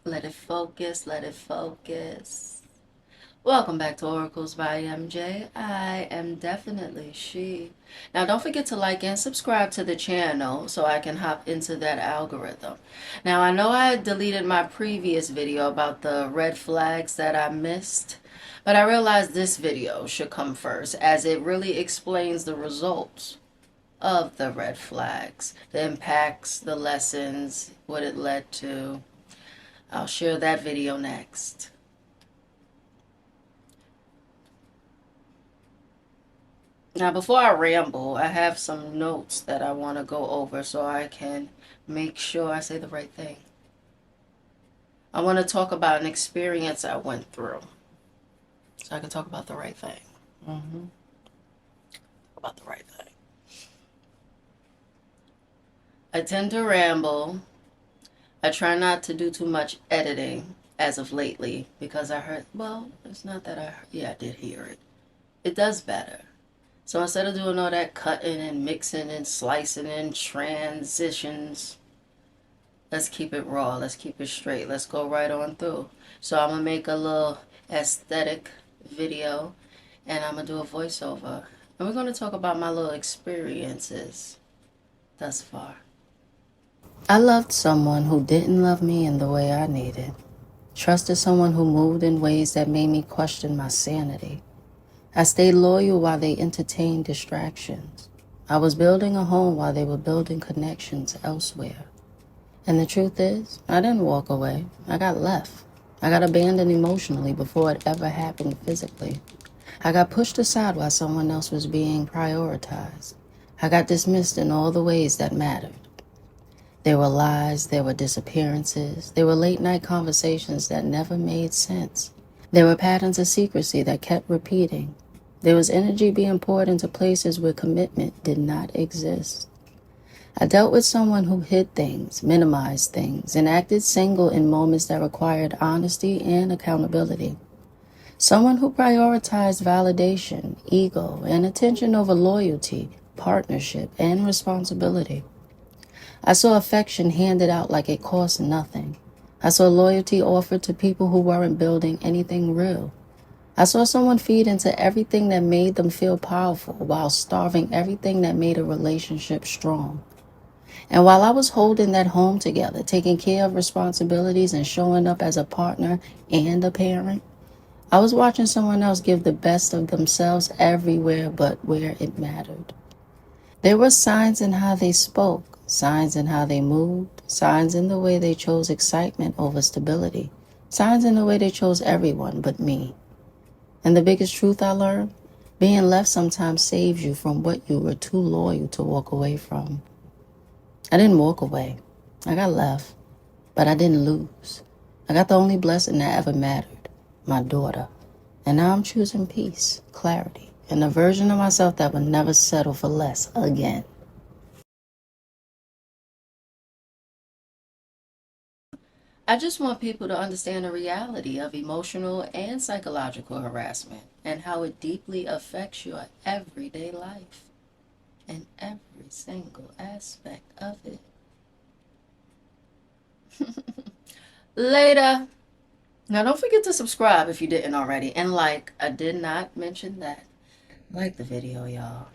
Let it focus, let it focus. Welcome back to Oracles by MJ. I am definitely she. Now, don't forget to like and subscribe to the channel so I can hop into that algorithm. Now, I know I deleted my previous video about the red flags that I missed, but I realized this video should come first as it really explains the results of the red flags, the impacts, the lessons, what it led to. I'll share that video next. Now, before I ramble, I have some notes that I want to go over so I can make sure I say the right thing. I want to talk about an experience I went through so I can talk about the right thing. About the right thing. I tend to ramble. I try not to do too much editing as of lately because I heard, well, it's not that I heard, yeah, I did hear it. It does better. So instead of doing all that cutting and mixing and slicing and transitions, let's keep it raw. Let's keep it straight. Let's go right on through. So I'm going to make a little aesthetic video and I'm going to do a voiceover. And we're going to talk about my little experiences thus far. I loved someone who didn't love me in the way I needed. Trusted someone who moved in ways that made me question my sanity. I stayed loyal while they entertained distractions. I was building a home while they were building connections elsewhere. And the truth is, I didn't walk away. I got left. I got abandoned emotionally before it ever happened physically. I got pushed aside while someone else was being prioritized. I got dismissed in all the ways that mattered. There were lies, there were disappearances, there were late-night conversations that never made sense. There were patterns of secrecy that kept repeating. There was energy being poured into places where commitment did not exist. I dealt with someone who hid things, minimized things, and acted single in moments that required honesty and accountability. Someone who prioritized validation, ego, and attention over loyalty, partnership, and responsibility. I saw affection handed out like it cost nothing. I saw loyalty offered to people who weren't building anything real. I saw someone feed into everything that made them feel powerful while starving everything that made a relationship strong. And while I was holding that home together, taking care of responsibilities and showing up as a partner and a parent, I was watching someone else give the best of themselves everywhere but where it mattered. There were signs in how they spoke, signs in how they moved, signs in the way they chose excitement over stability, signs in the way they chose everyone but me. And the biggest truth I learned, being left sometimes saves you from what you were too loyal to walk away from. I didn't walk away. I got left, but I didn't lose. I got the only blessing that ever mattered, my daughter. And now I'm choosing peace, clarity, and a version of myself that would never settle for less again. I just want people to understand the reality of emotional and psychological harassment and how it deeply affects your everyday life and every single aspect of it. Later. Now, don't forget to subscribe if you didn't already. And like, I did not mention that. Like the video, y'all.